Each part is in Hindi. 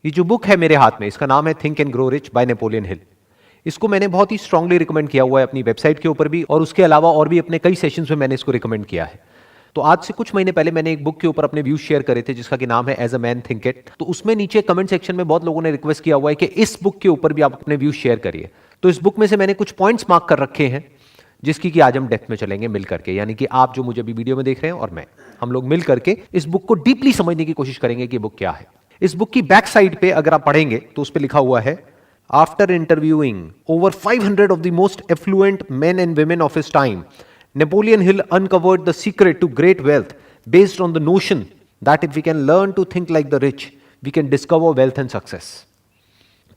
ये जो बुक है मेरे हाथ में, इसका नाम है think and grow rich by Napoleon Hill. इसको मैंने बहुत ही स्ट्रांगली रिकमेंड किया हुआ है अपनी वेबसाइट के ऊपर भी, और उसके अलावा और भी अपने कई सेशंस में मैंने इसको रिकमेंड किया है। तो आज से कुछ महीने पहले मैंने एक बुक के ऊपर अपने व्यूज शेयर करे थे जिसका कि नाम है as a man think it. तो उसमें नीचे कमेंट सेक्शन में बहुत लोगों ने रिक्वेस्ट किया हुआ है कि इस बुक के ऊपर भी आप अपने व्यूज शेयर करिए। तो इस बुक में से मैंने कुछ पॉइंट्स मार्क कर रखे हैं जिसकी कि आज हम डेप्थ में चलेंगे मिल करके, यानी कि आप जो मुझे अभी वीडियो में देख रहे हैं और मैं, हम लोग मिल करके इस बुक को डीपली समझने की कोशिश करेंगे कि बुक क्या है। इस बुक की बैक साइड पे अगर आप पढ़ेंगे तो उस पे लिखा हुआ है, after interviewing over 500 of the most affluent men and women of his time, Napoleon Hill uncovered the secret to great wealth based on the notion that if we can learn to think like the rich we can discover wealth and success.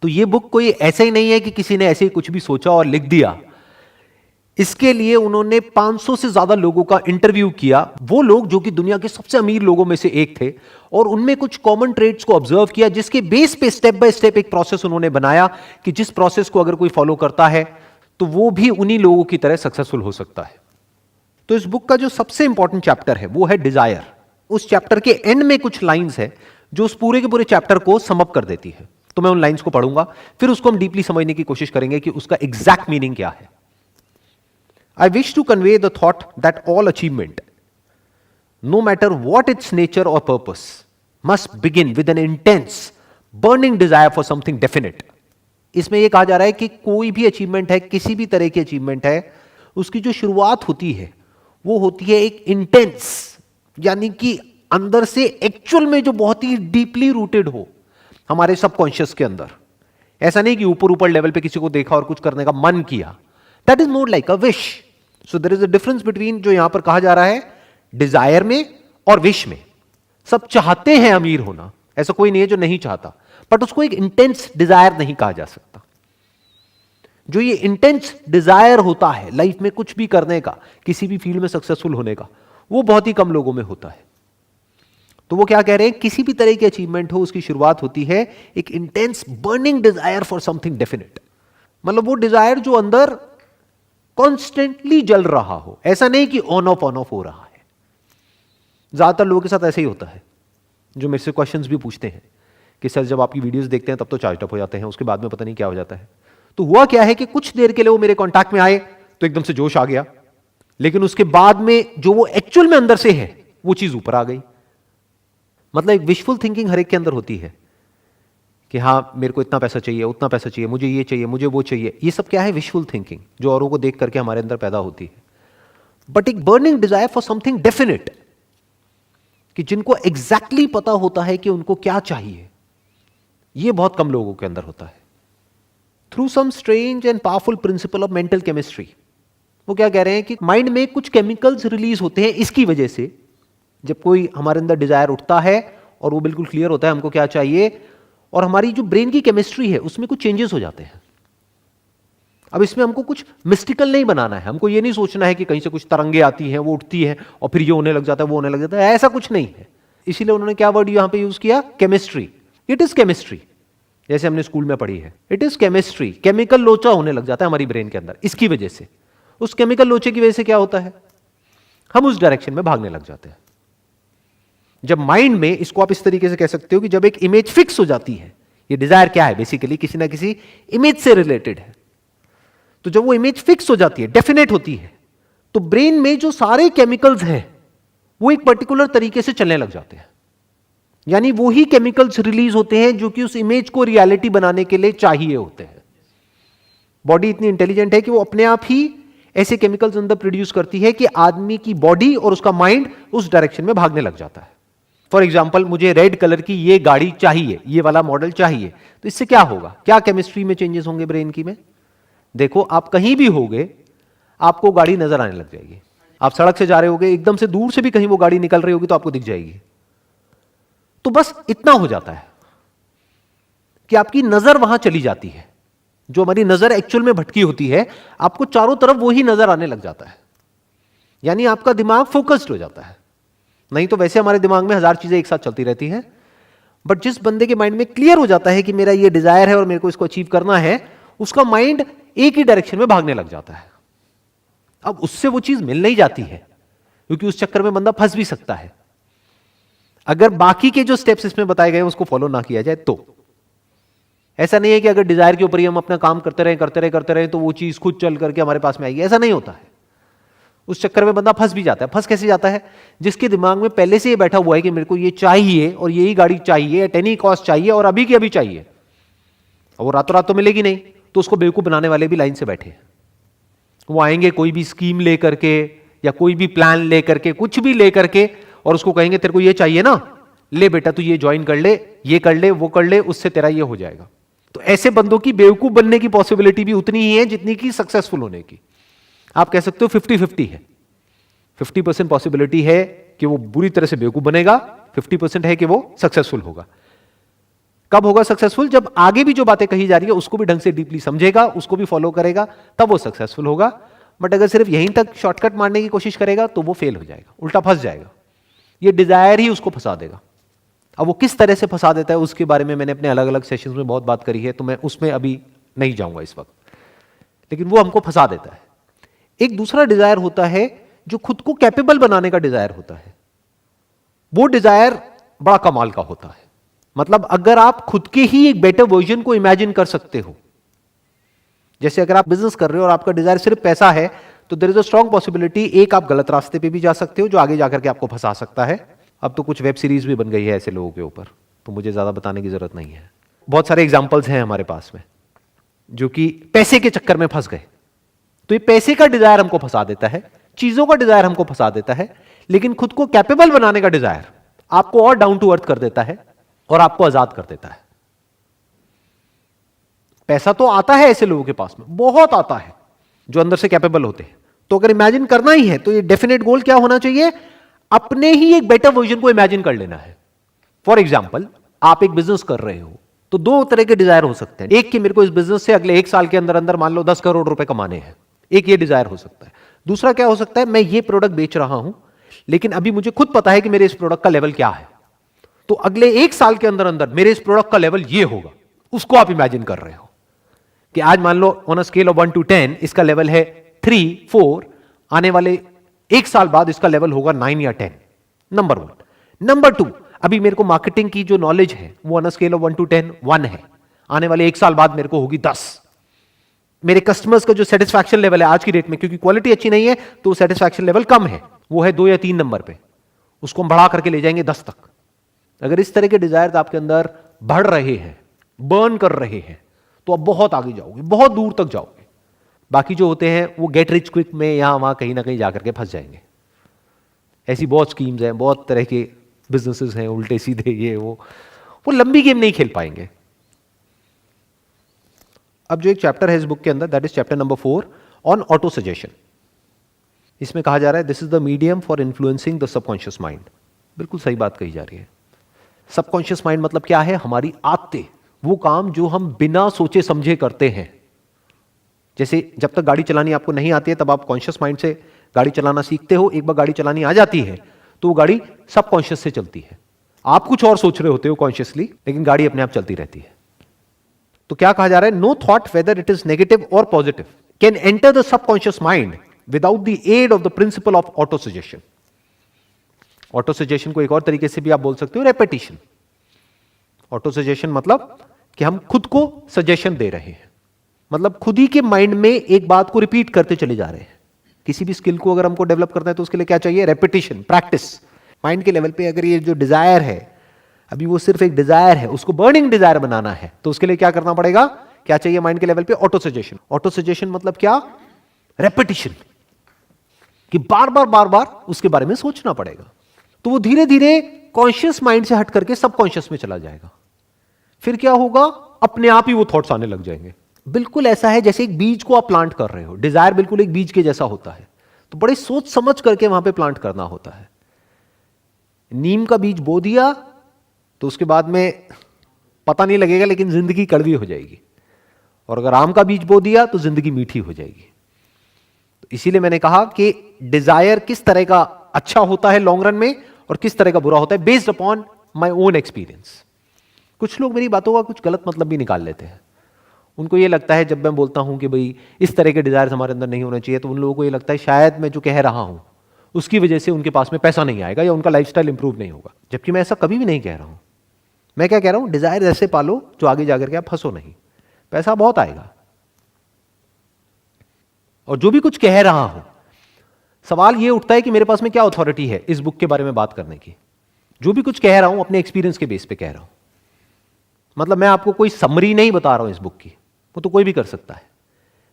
तो ये बुक कोई ऐसा ही नहीं है कि किसी ने ऐसे ही कुछ भी सोचा और लिख दिया। इसके लिए उन्होंने 500 से ज्यादा लोगों का इंटरव्यू किया, वो लोग जो कि दुनिया के सबसे अमीर लोगों में से एक थे, और उनमें कुछ कॉमन ट्रेड्स को ऑब्जर्व किया जिसके बेस पे स्टेप बाय स्टेप एक प्रोसेस उन्होंने बनाया कि जिस प्रोसेस को अगर कोई फॉलो करता है तो वो भी उन्हीं लोगों की तरह सक्सेसफुल हो सकता है। तो इस बुक का जो सबसे इंपॉर्टेंट चैप्टर है वो है डिजायर। उस चैप्टर के एंड में कुछ लाइंस है जो उस पूरे के पूरे चैप्टर को सम अप कर देती है। तो मैं उन लाइंस को पढ़ूंगा, फिर उसको हम डीपली समझने की कोशिश करेंगे कि उसका एग्जैक्ट मीनिंग क्या है। I wish to convey the thought that all achievement, no matter what its nature or purpose, must begin with an intense, burning desire for something definite. इसमें यह कहा जा रहा है कि कोई भी अचीवमेंट है, किसी भी तरह की अचीवमेंट है, उसकी जो शुरुआत होती है वो होती है एक इंटेंस, यानी कि अंदर से एक्चुअल में जो बहुत ही डीपली रूटेड हो हमारे सबकॉन्शियस के अंदर। ऐसा नहीं कि ऊपर ऊपर लेवल पे किसी को देखा और कुछ करने का मन किया। That is more like a wish. So there is a difference between जो यहां पर कहा जा रहा है डिजायर में और विश में। सब चाहते हैं अमीर होना, ऐसा कोई नहीं है जो नहीं चाहता, बट उसको एक इंटेंस डिजायर नहीं कहा जा सकता। जो ये इंटेंस डिजायर होता है लाइफ में कुछ भी करने का, किसी भी फील्ड में सक्सेसफुल होने का, वो बहुत ही कम लोगों में होता है। तो वो क्या कह रहे हैं, किसी भी तरह की अचीवमेंट हो उसकी शुरुआत होती है एक intense burning desire for something definite. मतलब वो डिजायर जो अंदर कॉन्स्टेंटली जल रहा हो, ऐसा नहीं कि ऑन ऑफ हो रहा है। ज्यादातर लोगों के साथ ऐसे ही होता है जो मेरे से क्वेश्चंस भी पूछते हैं कि सर जब आपकी वीडियोस देखते हैं तब तो चार्ज अप हो जाते हैं, उसके बाद में पता नहीं क्या हो जाता है। तो हुआ क्या है कि कुछ देर के लिए वो मेरे कॉन्टैक्ट में आए तो एकदम से जोश आ गया, लेकिन उसके बाद में जो वो एक्चुअल में अंदर से है वो चीज ऊपर आ गई। मतलब एक विशफुल थिंकिंग हर एक के अंदर होती है कि हाँ मेरे को इतना पैसा चाहिए, उतना पैसा चाहिए, मुझे ये चाहिए, मुझे वो चाहिए। ये सब क्या है, विशफुल थिंकिंग जो औरों को देख करके हमारे अंदर पैदा होती है। बट एक burning desire for something definite, कि जिनको एग्जैक्टली पता होता है कि उनको क्या चाहिए, ये बहुत कम लोगों के अंदर होता है। Through some strange and powerful principle of mental chemistry, वो क्या कह रहे हैं कि माइंड में कुछ केमिकल्स रिलीज होते हैं। इसकी वजह से जब कोई हमारे अंदर डिजायर उठता है और वो बिल्कुल क्लियर होता है हमको क्या चाहिए, और हमारी जो ब्रेन की केमिस्ट्री है उसमें कुछ चेंजेस हो जाते हैं। अब इसमें हमको कुछ मिस्टिकल नहीं बनाना है, हमको ये नहीं सोचना है कि कहीं से कुछ तरंगे आती हैं, वो उठती है और फिर ये होने लग जाता है, वो होने लग जाता है, ऐसा कुछ नहीं है। इसीलिए उन्होंने क्या वर्ड यहां पे यूज किया, केमिस्ट्री। इट इज केमिस्ट्री, जैसे हमने स्कूल में पढ़ी है, इट इज केमिस्ट्री। केमिकल लोचा होने लग जाता है हमारी ब्रेन के अंदर। इसकी वजह से, उस केमिकल लोचे की वजह से क्या होता है, हम उस डायरेक्शन में भागने लग जाते हैं। जब माइंड में, इसको आप इस तरीके से कह सकते हो कि जब एक इमेज फिक्स हो जाती है, ये डिजायर क्या है बेसिकली, किसी ना किसी इमेज से रिलेटेड है, तो जब वो इमेज फिक्स हो जाती है, डेफिनेट होती है, तो ब्रेन में जो सारे केमिकल्स हैं वो एक पर्टिकुलर तरीके से चलने लग जाते हैं। यानी वो ही केमिकल्स रिलीज होते हैं जो कि उस इमेज को रियलिटी बनाने के लिए चाहिए होते हैं। बॉडी इतनी इंटेलिजेंट है कि वो अपने आप ही ऐसे केमिकल्स अंदर प्रोड्यूस करती है कि आदमी की बॉडी और उसका माइंड उस डायरेक्शन में भागने लग जाता है। फॉर एग्जाम्पल, मुझे रेड कलर की ये गाड़ी चाहिए, ये वाला मॉडल चाहिए, तो इससे क्या होगा, क्या केमिस्ट्री में चेंजेस होंगे ब्रेन की में। देखो आप कहीं भी होगे आपको गाड़ी नजर आने लग जाएगी। आप सड़क से जा रहे होगे, एकदम से दूर से भी कहीं वो गाड़ी निकल रही होगी तो आपको दिख जाएगी। तो बस इतना हो जाता है कि आपकी नजर वहां चली जाती है। जो हमारी नजर एक्चुअल में भटकी होती है, आपको चारों तरफ वही नजर आने लग जाता है। यानी आपका दिमाग फोकस्ड हो जाता है। नहीं तो वैसे हमारे दिमाग में हजार चीजें एक साथ चलती रहती हैं, बट जिस बंदे के माइंड में क्लियर हो जाता है कि मेरा ये डिजायर है और मेरे को इसको अचीव करना है, उसका माइंड एक ही डायरेक्शन में भागने लग जाता है। अब उससे वो चीज मिल नहीं जाती है, क्योंकि उस चक्कर में बंदा फंस भी सकता है अगर बाकी के जो स्टेप्स इसमें बताए गए उसको फॉलो ना किया जाए तो। ऐसा नहीं है कि अगर डिजायर के ऊपर ही हम अपना काम करते रहे तो वो चीज खुद चल करके हमारे पास में आएगी, ऐसा नहीं होता है। उस चक्कर में बंदा फंस भी जाता है। फंस कैसे जाता है? जिसके दिमाग में पहले से ये बैठा हुआ है कि मेरे को ये चाहिए और यही गाड़ी चाहिए, एट एनी कॉस्ट चाहिए और अभी की अभी चाहिए, और वो रातों रात तो मिलेगी नहीं, तो उसको बेवकूफ बनाने वाले भी लाइन से बैठे हैं। वो आएंगे कोई भी स्कीम लेकर के या कोई भी प्लान लेकर के, कुछ भी लेकर के, और उसको कहेंगे तेरे को ये चाहिए ना, ले बेटा तू ये ज्वाइन कर ले, ये कर ले, वो कर ले, उससे तेरा ये हो जाएगा। तो ऐसे बंदों की बेवकूफ बनने की पॉसिबिलिटी भी उतनी ही है जितनी की सक्सेसफुल होने की। आप कह सकते हो 50-50 है। 50% पॉसिबिलिटी है कि वो बुरी तरह से बेवकूफ बनेगा, 50% है कि वो सक्सेसफुल होगा। कब होगा सक्सेसफुल? जब आगे भी जो बातें कही जा रही है उसको भी ढंग से डीपली समझेगा, उसको भी फॉलो करेगा, तब वो सक्सेसफुल होगा। बट अगर सिर्फ यहीं तक शॉर्टकट मारने की कोशिश करेगा तो वो फेल हो जाएगा, उल्टा फंस जाएगा। ये डिजायर ही उसको फंसा देगा। अब वो किस तरह से फंसा देता है उसके बारे में मैंने अपने अलग अलग सेशंस में बहुत बात करी है, तो मैं उसमें अभी नहीं जाऊंगा इस वक्त, लेकिन वो हमको फंसा देता है। एक दूसरा डिजायर होता है जो खुद को कैपेबल बनाने का डिजायर होता है। वो डिजायर बड़ा कमाल का होता है। मतलब अगर आप खुद के ही एक बेटर वर्जन को इमेजिन कर सकते हो, जैसे अगर आप बिजनेस कर रहे हो और आपका डिजायर सिर्फ पैसा है, तो there is a strong possibility एक आप गलत रास्ते पे भी जा सकते हो जो आगे जाकर के आपको फंसा सकता है। अब तो कुछ वेब सीरीज भी बन गई है ऐसे लोगों के ऊपर, तो मुझे ज्यादा बताने की जरूरत नहीं है। बहुत सारे एग्जाम्पल्स हैं हमारे पास में जो कि पैसे के चक्कर में फंस गए। तो ये पैसे का डिजायर हमको फंसा देता है, चीजों का डिजायर हमको फंसा देता है, लेकिन खुद को कैपेबल बनाने का डिजायर आपको और डाउन टू अर्थ कर देता है और आपको आजाद कर देता है। पैसा तो आता है ऐसे लोगों के पास में, बहुत आता है, जो अंदर से कैपेबल होते हैं। तो अगर इमेजिन करना ही है तो ये डेफिनेट गोल क्या होना चाहिए? अपने ही एक बेटर वर्जन को इमेजिन कर लेना है। फॉर एग्जाम्पल, आप एक बिजनेस कर रहे हो तो दो तरह के डिजायर हो सकते हैं। एक कि मेरे को इस बिजनेस से अगले 1 साल के अंदर अंदर मान लो 10 करोड़ रुपए कमाने हैं, एक ये डिजायर हो सकता है। दूसरा क्या हो सकता है? मैं ये प्रोडक्ट बेच रहा हूं लेकिन अभी मुझे खुद पता है कि मेरे इस प्रोडक्ट का लेवल क्या है, तो अगले 1 साल के अंदर अंदर मेरे इस प्रोडक्ट का लेवल ये होगा। उसको आप इमेजिन कर रहे हो कि आज मान लो on a scale of 1 to 10 इसका लेवल है 3, 4, आने वाले 1 साल बाद इसका लेवल होगा 9 या 10। नंबर 1। नंबर 2, अभी मेरे को मार्केटिंग की जो नॉलेज है वो on a scale of 1 to 10 1 है, आने वाले 1 साल बाद मेरे को होगी 10। मेरे कस्टमर्स का जो सेटिस्फैक्शन लेवल है आज की डेट में, क्योंकि क्वालिटी अच्छी नहीं है तो सेटिस्फैक्शन लेवल कम है, वो है 2 या 3 नंबर पे, उसको हम बढ़ा करके ले जाएंगे 10 तक। अगर इस तरह के डिजायर आपके अंदर बढ़ रहे हैं, बर्न कर रहे हैं, तो आप बहुत आगे जाओगे, बहुत दूर तक जाओगे। बाकी जो होते हैं वो गेट रिच क्विक में यहां वहां कहीं ना कहीं जाकर के फंस जाएंगे। ऐसी बहुत स्कीम्स हैं, बहुत तरह के बिजनेसेस हैं, उल्टे सीधे ये वो लंबी गेम नहीं खेल पाएंगे। अब जो एक चैप्टर है इस बुक के अंदर, that is chapter number 4 on auto suggestion. इसमें कहा जा रहा है this is the medium for influencing the subconscious mind. बिल्कुल सही बात कही जा रही है। सबकॉन्शियस माइंड मतलब क्या है? हमारी आदतें, वो काम जो हम बिना सोचे समझे करते हैं। जैसे जब तक गाड़ी चलानी आपको नहीं आती है तब आप कॉन्शियस माइंड से गाड़ी चलाना सीखते हो, एक बार गाड़ी चलानी आ जाती है तो वो गाड़ी सबकॉन्शियस से चलती है। आप कुछ और सोच रहे होते हो कॉन्शियसली, लेकिन गाड़ी अपने आप चलती रहती है। तो क्या कहा जा रहा है? No thought whether it is negative और positive can enter the subconscious mind without the aid of the principle of autosuggestion. Autosuggestion को एक और तरीके से भी आप बोल सकते हो रेपिटेशन। ऑटो सजेशन मतलब कि हम खुद को सजेशन दे रहे हैं, मतलब खुद ही के माइंड में एक बात को रिपीट करते चले जा रहे हैं। किसी भी स्किल को अगर हमको डेवलप करना है तो उसके लिए क्या चाहिए? Repetition, practice. माइंड के लेवल पे अगर ये जो डिजायर है, अभी वो सिर्फ एक डिजायर है, उसको बर्निंग डिजायर बनाना है, तो उसके लिए क्या करना पड़ेगा? क्या चाहिए माइंड के लेवल पे? Auto suggestion. ऑटो सजेशन मतलब क्या? रेपिटेशन, कि बार बार उसके बारे में सोचना पड़ेगा। तो वो धीरे धीरे कॉन्शियस माइंड से हट करके सबकॉन्शियस में चला जाएगा। फिर क्या होगा? अपने आप ही वो थॉट्स आने लग जाएंगे। बिल्कुल ऐसा है जैसे एक बीज को आप प्लांट कर रहे हो। डिजायर बिल्कुल एक बीज के जैसा होता है, तो बड़े सोच समझ करके वहां पे प्लांट करना होता है। नीम का बीज बो दिया तो उसके बाद में पता नहीं लगेगा, लेकिन जिंदगी कड़वी हो जाएगी। और अगर आम का बीज बो दिया तो जिंदगी मीठी हो जाएगी। तो इसीलिए मैंने कहा कि डिजायर किस तरह का अच्छा होता है लॉन्ग रन में और किस तरह का बुरा होता है, based upon my own experience. कुछ लोग मेरी बातों का कुछ गलत मतलब भी निकाल लेते हैं। उनको ये लगता है जब मैं बोलता हूं कि भाई इस तरह के डिजायर हमारे अंदर नहीं होने चाहिए, तो उन लोगों को ये लगता है शायद मैं जो कह रहा हूं उसकी वजह से उनके पास में पैसा नहीं आएगा या उनका लाइफस्टाइल इंप्रूव नहीं होगा, जबकि मैं ऐसा कभी भी नहीं कह रहा हूं। मैं क्या कह रहा हूं, डिजायर ऐसे पालो जो आगे जाकर के आप फंसो नहीं, पैसा बहुत आएगा। और जो भी कुछ कह रहा हूं, सवाल यह उठता है कि मेरे पास में क्या अथॉरिटी है इस बुक के बारे में बात करने की। जो भी कुछ कह रहा हूं अपने एक्सपीरियंस के बेस पे कह रहा हूं। मतलब मैं आपको कोई समरी नहीं बता रहा हूं इस बुक की, वो तो कोई भी कर सकता है।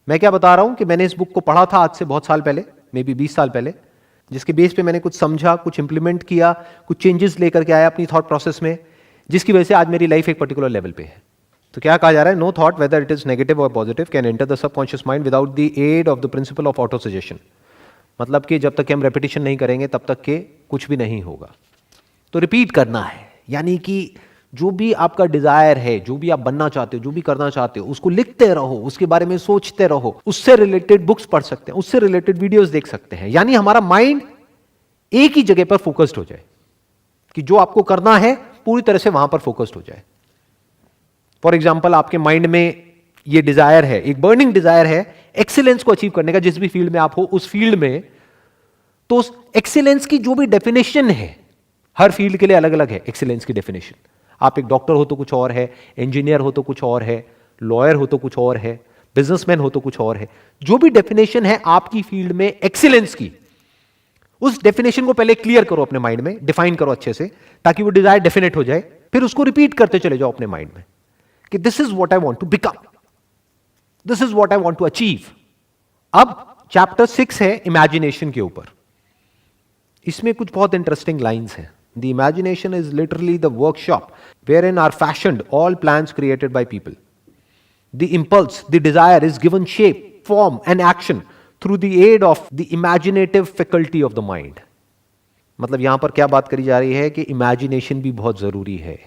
मैं क्या बता रहा हूं कि मैंने इस बुक को पढ़ा था आज से बहुत साल पहले, मे बी 20 साल पहले, जिसके बेस पे मैंने कुछ समझा, कुछ इंप्लीमेंट किया, कुछ चेंजेस लेकर के आया अपनी थॉट प्रोसेस में, जिसकी वजह से आज मेरी लाइफ एक पर्टिकुलर लेवल पे है। तो क्या कहा जा रहा है, no thought whether it is negative और positive can enter the subconscious mind without the aid of the principle of autosuggestion. मतलब कि जब तक कि हम रेपिटेशन नहीं करेंगे तब तक के कुछ भी नहीं होगा। तो रिपीट करना है, यानी कि जो भी आपका डिजायर है, जो भी आप बनना चाहते हो, जो भी करना चाहते हो, उसको लिखते रहो, उसके बारे में सोचते रहो, उससे रिलेटेड बुक्स पढ़ सकते हैं, उससे रिलेटेड वीडियोस देख सकते हैं। यानी हमारा माइंड एक ही जगह पर फोकस्ड हो जाए कि जो आपको करना है पूरी तरह से वहां पर फोकस्ड हो जाए। फॉर एग्जाम्पल, आपके माइंड में ये डिजायर है, एक बर्निंग डिजायर है एक्सीलेंस को अचीव करने का, जिस भी फील्ड में आप हो उस फील्ड में, तो उस एक्सीलेंस की जो भी डेफिनेशन है, हर फील्ड के लिए अलग अलग है एक्सीलेंस की डेफिनेशन। आप एक डॉक्टर हो तो कुछ और है, इंजीनियर हो तो कुछ और है, लॉयर हो तो कुछ और है, बिजनेसमैन हो तो कुछ और है। जो भी डेफिनेशन है आपकी फील्ड में एक्सीलेंस की, उस डेफिनेशन को पहले क्लियर करो अपने माइंड में, डिफाइन करो अच्छे से, ताकि वो डिजायर डेफिनेट हो जाए। फिर उसको रिपीट करते चले जाओ अपने माइंड में कि this is what I want to become, this is what I want to achieve. अब चैप्टर 6 है इमेजिनेशन के ऊपर। इसमें कुछ बहुत इंटरेस्टिंग लाइंस हैं। The imagination is literally the workshop wherein are fashioned all plans created by people. The impulse, the desire is given shape, form and action through the aid of the imaginative faculty of the mind. मतलब यहां पर क्या बात करी जा रही है कि इमेजिनेशन भी बहुत जरूरी है।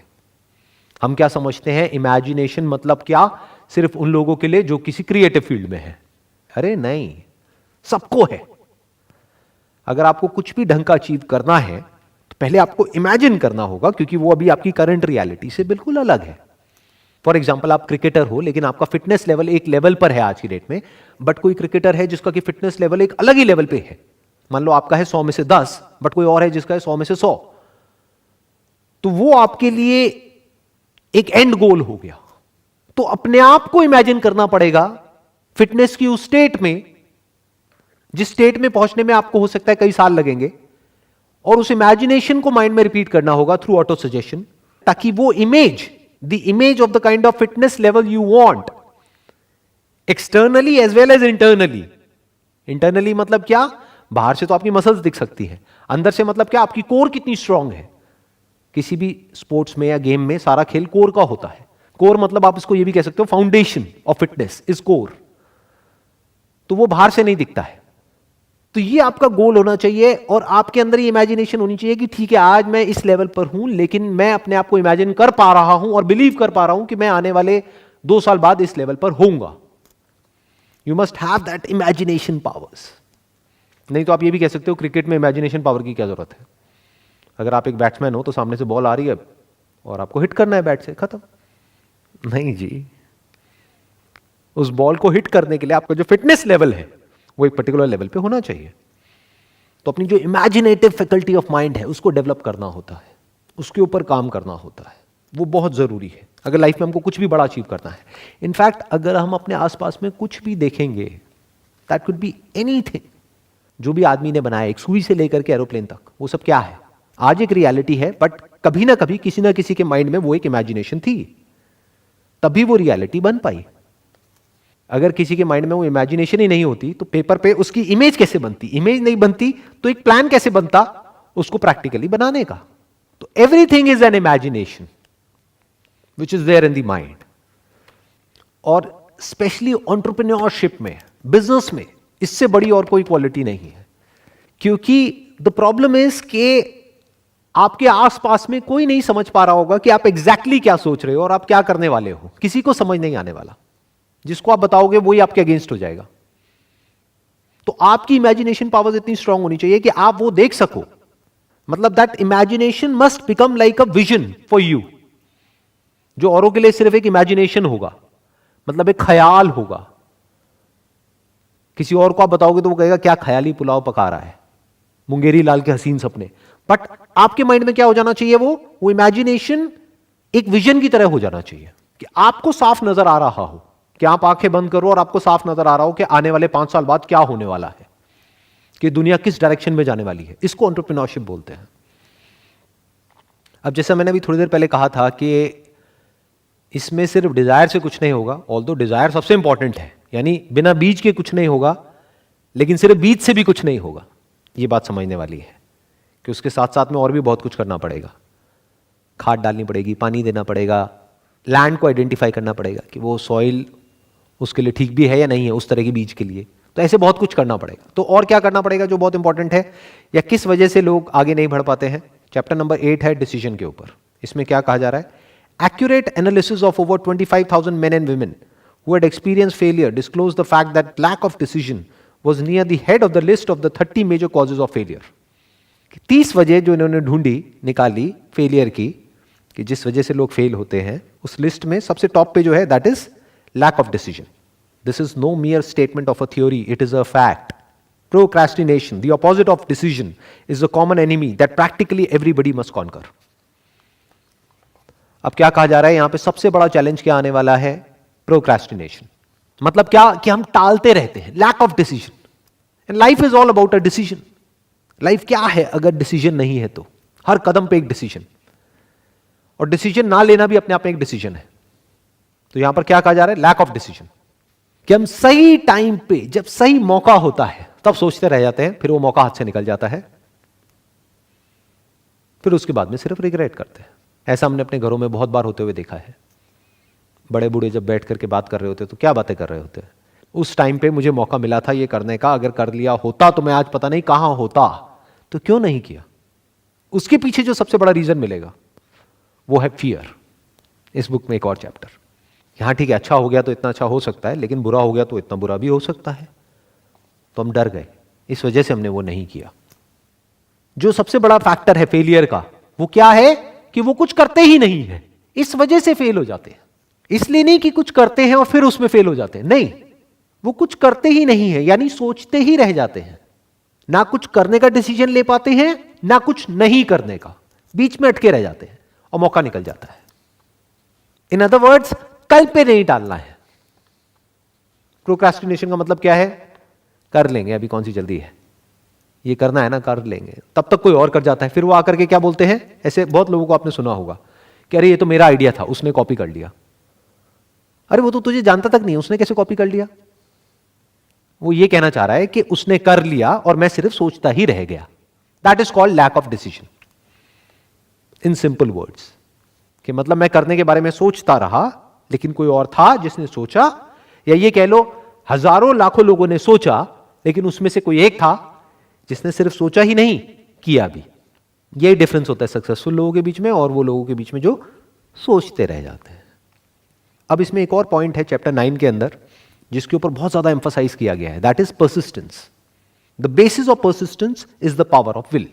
हम क्या समझते हैं इमेजिनेशन मतलब क्या, सिर्फ उन लोगों के लिए जो किसी क्रिएटिव फील्ड में है। अरे नहीं, सबको है। अगर आपको कुछ भी ढंग का अचीव करना है तो पहले आपको इमेजिन करना होगा, क्योंकि वो अभी आपकी करंट रियलिटी से बिल्कुल अलग है। फॉर एग्जाम्पल, आप क्रिकेटर हो लेकिन आपका फिटनेस लेवल एक लेवल पर है आज की डेट में, बट कोई क्रिकेटर है जिसका कि फिटनेस लेवल एक अलग ही लेवल पे है। मान लो आपका है 100 में से 10, बट कोई और है जिसका है 100 में से 100। तो वो आपके लिए एक एंड गोल हो गया। तो अपने आप को इमेजिन करना पड़ेगा फिटनेस की उस स्टेट में, जिस स्टेट में पहुंचने में आपको हो सकता है कई साल लगेंगे, और उस इमेजिनेशन को माइंड में रिपीट करना होगा थ्रू ऑटो सजेशन, ताकि वो image, the image of the kind of fitness level you want, externally as well as internally. Internally मतलब क्या, बाहर से तो आपकी मसल्स दिख सकती है, अंदर से मतलब क्या, आपकी कोर कितनी स्ट्रांग है। किसी भी स्पोर्ट्स में या गेम में सारा खेल कोर का होता है। कोर मतलब आप इसको ये भी कह सकते हो, foundation of fitness is core. तो वो बाहर से नहीं दिखता है। तो ये आपका गोल होना चाहिए, और आपके अंदर ये इमेजिनेशन होनी चाहिए कि ठीक है, आज मैं इस लेवल पर हूं, लेकिन मैं अपने आप को इमेजिन कर पा रहा हूं और बिलीव कर पा रहा हूं कि मैं आने वाले 2 साल बाद इस लेवल पर होऊंगा। You must have that imagination powers. नहीं तो आप ये भी कह सकते हो, क्रिकेट में इमेजिनेशन पावर की क्या जरूरत है। अगर आप एक बैट्समैन हो तो सामने से बॉल आ रही है और आपको हिट करना है बैट से, खत्म। नहीं जी, उस बॉल को हिट करने के लिए आपका जो फिटनेस लेवल है वो एक पर्टिकुलर लेवल पे होना चाहिए। तो अपनी जो इमेजिनेटिव फैकल्टी ऑफ माइंड है उसको डेवलप करना होता है, उसके ऊपर काम करना होता है। वो बहुत जरूरी है अगर लाइफ में हमको कुछ भी बड़ा अचीव करना है। इनफैक्ट अगर हम अपने आसपास में कुछ भी देखेंगे, दैट कुड बी एनीथिंग, जो भी आदमी ने बनाया, एक सुई से लेकर के एरोप्लेन तक, वो सब क्या है, आज एक रियलिटी है, बट कभी ना कभी किसी ना किसी के माइंड में वो एक इमेजिनेशन थी, तभी वो रियलिटी बन पाई। अगर किसी के माइंड में वो इमेजिनेशन ही नहीं होती तो पेपर पे उसकी इमेज कैसे बनती, इमेज नहीं बनती तो एक प्लान कैसे बनता उसको प्रैक्टिकली बनाने का। तो everything is an imagination which is there in the mind. और स्पेशली एंटरप्रेन्योरशिप में, बिजनेस में, इससे बड़ी और कोई क्वालिटी नहीं है। क्योंकि द प्रॉब्लम इज कि आपके आसपास में कोई नहीं समझ पा रहा होगा कि आप एग्जैक्टली क्या सोच रहे हो और आप क्या करने वाले हो। किसी को समझ नहीं आने वाला, जिसको आप बताओगे वही आपके अगेंस्ट हो जाएगा। तो आपकी इमेजिनेशन पावर्स इतनी स्ट्रांग होनी चाहिए कि आप वो देख सको। मतलब that imagination must become like a vision for you, जो औरों के लिए सिर्फ एक इमेजिनेशन होगा, मतलब एक ख्याल होगा। किसी और को आप बताओगे तो वो कहेगा क्या ख्याली पुलाव पका रहा है, मुंगेरी लाल के हसीन सपने। बट आपके माइंड में क्या हो जाना चाहिए, वो इमेजिनेशन एक विजन की तरह हो जाना चाहिए कि आपको साफ नजर आ रहा हो कि आप आंखें बंद करो और आपको साफ नजर आ रहा हो कि आने वाले 5 साल बाद क्या होने वाला है, कि दुनिया किस डायरेक्शन में जाने वाली है। इसको एंटरप्रेन्योरशिप बोलते हैं। अब जैसा मैंने अभी थोड़ी देर पहले कहा था कि इसमें सिर्फ डिजायर से कुछ नहीं होगा, ऑल्दो डिजायर सबसे इंपॉर्टेंट है, यानी बिना बीज के कुछ नहीं होगा, लेकिन सिर्फ बीज से भी कुछ नहीं होगा। ये बात समझने वाली है कि उसके साथ साथ में और भी बहुत कुछ करना पड़ेगा। खाद डालनी पड़ेगी, पानी देना पड़ेगा, लैंड को आइडेंटिफाई करना पड़ेगा कि वो सॉइल उसके लिए ठीक भी है या नहीं है उस तरह के बीज के लिए। तो ऐसे बहुत कुछ करना पड़ेगा। तो और क्या करना पड़ेगा जो बहुत इंपॉर्टेंट है, या किस वजह से लोग आगे नहीं बढ़ पाते हैं। चैप्टर नंबर 8 है डिसीजन के ऊपर। इसमें क्या कहा जा रहा है, accurate analysis of over 25,000 main and women who had experienced failure disclosed the fact that lack of decision was near the head of the list of the 30 major causes of failure. 30 वजह जो इन्होंने ढूंढी, निकाली फेलियर की, कि जिस वजह से लोग फेल होते हैं, उस लिस्ट में सबसे टॉप पे जो है that is lack of decision. This is no mere statement of a theory, it is a fact. Procrastination, the opposite of decision, is a common enemy that practically everybody must conquer. अब क्या कहा जा रहा है यहां पे, सबसे बड़ा चैलेंज क्या आने वाला है, प्रोक्रेस्टिनेशन. मतलब क्या कि हम टालते रहते हैं, lack of decision. And life is all about a decision. Life क्या है अगर डिसीजन नहीं है तो, हर कदम पे एक डिसीजन, और डिसीजन ना लेना भी अपने आप में एक डिसीजन है. तो यहां पर क्या कहा जा रहा है, लैक ऑफ डिसीजन. कि हम सही टाइम पे, जब सही मौका होता है तब सोचते रह जाते हैं, फिर वो मौका हाथ से निकल जाता है, फिर उसके बाद में सिर्फ रिग्रेट करते हैं. ऐसा हमने अपने घरों में बहुत बार होते हुए देखा है. बड़े बूढ़े जब बैठ करके बात कर रहे होते तो क्या बातें कर रहे होते हैं, उस टाइम पे मुझे मौका मिला था ये करने का, अगर कर लिया होता तो मैं आज पता नहीं कहां होता, तो क्यों नहीं किया. उसके पीछे जो सबसे बड़ा रीजन मिलेगा वो है फियर. इस बुक में एक और चैप्टर, यहां ठीक है अच्छा हो गया तो इतना अच्छा हो सकता है, लेकिन बुरा हो गया तो इतना बुरा भी हो सकता है. तो हम डर गए, इस वजह से हमने वो नहीं किया. जो सबसे बड़ा फैक्टर है फेलियर का, वो क्या है कि वो कुछ करते ही नहीं है, इस वजह से फेल हो जाते हैं. इसलिए नहीं कि कुछ करते हैं और फिर उसमें फेल हो जाते हैं, नहीं, वो कुछ करते ही नहीं है, यानी सोचते ही रह जाते हैं. ना कुछ करने का डिसीजन ले पाते हैं, ना कुछ नहीं करने का, बीच में अटके रह जाते हैं और मौका निकल जाता है. इन अदर वर्ड्स, कल पे नहीं टालना है. प्रोक्रेस्टिनेशन का मतलब क्या है, कर लेंगे, अभी कौन सी जल्दी है, ये करना है ना, कर लेंगे. तब तक कोई और कर जाता है, फिर वो आकर के क्या बोलते हैं, ऐसे बहुत लोगों को आपने सुना होगा कि अरे ये तो मेरा आइडिया था, उसने कॉपी कर लिया. अरे वो तो तुझे जानता तक नहीं, उसने कैसे कॉपी कर लिया. वो ये कहना चाह रहा है कि उसने कर लिया और मैं सिर्फ सोचता ही रह गया. That is called lack of decision. In simple words, कि मतलब मैं करने के बारे में सोचता रहा, लेकिन कोई और था जिसने सोचा, या ये कह लो हजारों लाखों लोगों ने सोचा, लेकिन उसमें से कोई एक था जिसने सिर्फ सोचा ही नहीं, किया भी. यही डिफरेंस होता है सक्सेसफुल लोगों के बीच में और वो लोगों के बीच में जो सोचते रह जाते हैं. अब इसमें एक और पॉइंट है चैप्टर 9 के अंदर जिसके ऊपर बहुत ज्यादा एम्फसाइज किया गया है, that is persistence. The basis of persistence is the power of will.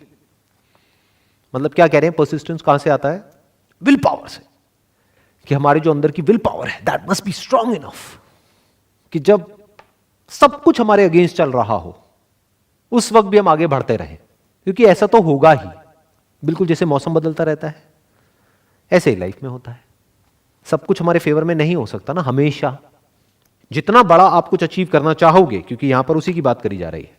मतलब क्या कह रहे हैं, परसिस्टेंस कहां से आता है, विल पावर से. कि हमारे जो अंदर की विल पावर है that must be strong enough, कि जब सब कुछ हमारे अगेंस्ट चल रहा हो उस वक्त भी हम आगे बढ़ते रहें, क्योंकि ऐसा तो होगा ही. बिल्कुल जैसे मौसम बदलता रहता है, ऐसे ही लाइफ में होता है. सब कुछ हमारे फेवर में नहीं हो सकता ना हमेशा. जितना बड़ा आप कुछ अचीव करना चाहोगे, क्योंकि यहां पर उसी की बात करी जा रही है,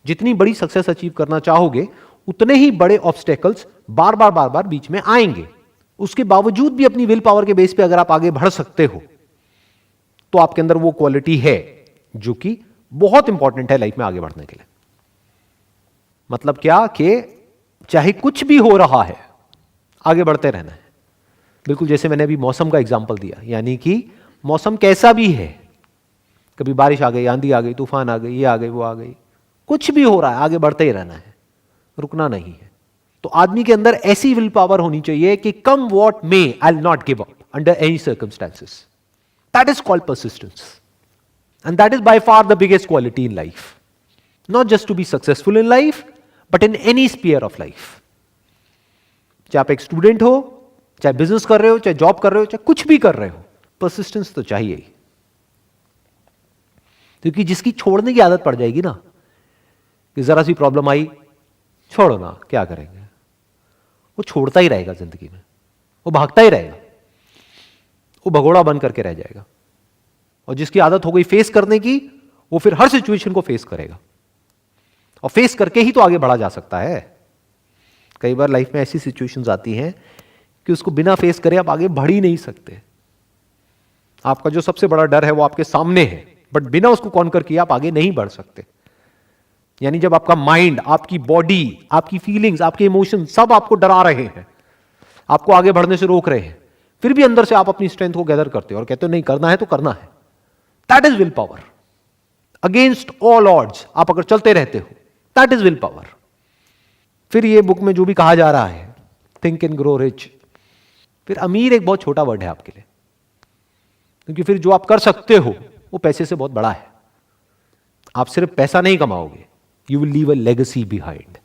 जितनी बड़ी सक्सेस अचीव करना चाहोगे उतने ही बड़े ऑब्स्टेकल्स बार बार बीच में आएंगे. उसके बावजूद भी अपनी विल पावर के बेस पे अगर आप आगे बढ़ सकते हो तो आपके अंदर वो क्वालिटी है जो कि बहुत इंपॉर्टेंट है लाइफ में आगे बढ़ने के लिए. मतलब क्या कि चाहे कुछ भी हो रहा है आगे बढ़ते रहना है. बिल्कुल जैसे मैंने अभी मौसम का एग्जांपल दिया, यानी कि मौसम कैसा भी है, कभी बारिश आ गई, आंधी आ गई, तूफान आ गई, ये आ गई, वो आ गई, कुछ भी हो रहा है आगे बढ़ते ही रहना है, रुकना नहीं है. तो आदमी के अंदर ऐसी विल पावर होनी चाहिए कि come what may I will not give up under any circumstances. That is called persistence, and that is by far the biggest quality in life. Not just to be successful in life but in any sphere of life. चाहे आप एक स्टूडेंट हो, चाहे बिजनेस कर रहे हो, चाहे जॉब कर रहे हो, चाहे कुछ भी कर रहे हो, परसिस्टेंस तो चाहिए ही. क्योंकि जिसकी छोड़ने की आदत पड़ जाएगी ना, कि जरा सी प्रॉब्लम आई, छोड़ो ना, क्या करेंगे, वो छोड़ता ही रहेगा जिंदगी में, वो भागता ही रहेगा. वो भगोड़ा बन करके रह जाएगा। और जिसकी आदत हो गई फेस करने की, वो फिर हर सिचुएशन को फेस करेगा, और फेस करके ही तो आगे बढ़ा जा सकता है। कई बार लाइफ में ऐसी सिचुएशंस आती हैं कि उसको बिना फेस करे आप आगे बढ़ ही नहीं सकते। आपका जो सबसे बड़ा डर है वो आपके सामने है, बट बिना उसको कॉन्कर किए आप आगे नहीं बढ़ सकते। यानी जब आपका माइंड, आपकी बॉडी, आपकी फीलिंग्स, आपके इमोशन सब आपको डरा रहे हैं, आपको आगे बढ़ने से रोक रहे हैं, फिर भी अंदर से आप अपनी स्ट्रेंथ को गैदर करते हो और कहते हो नहीं, करना है तो करना है। That is will power. Against all odds आप अगर चलते रहते हो, दैट इज विल पावर। फिर ये बुक में जो भी कहा जा रहा है, थिंक एंड ग्रो रिच, फिर अमीर एक बहुत छोटा वर्ड है आपके लिए, क्योंकि फिर जो आप कर सकते हो वो पैसे से बहुत बड़ा है। आप सिर्फ पैसा नहीं कमाओगे, you will leave a legacy behind.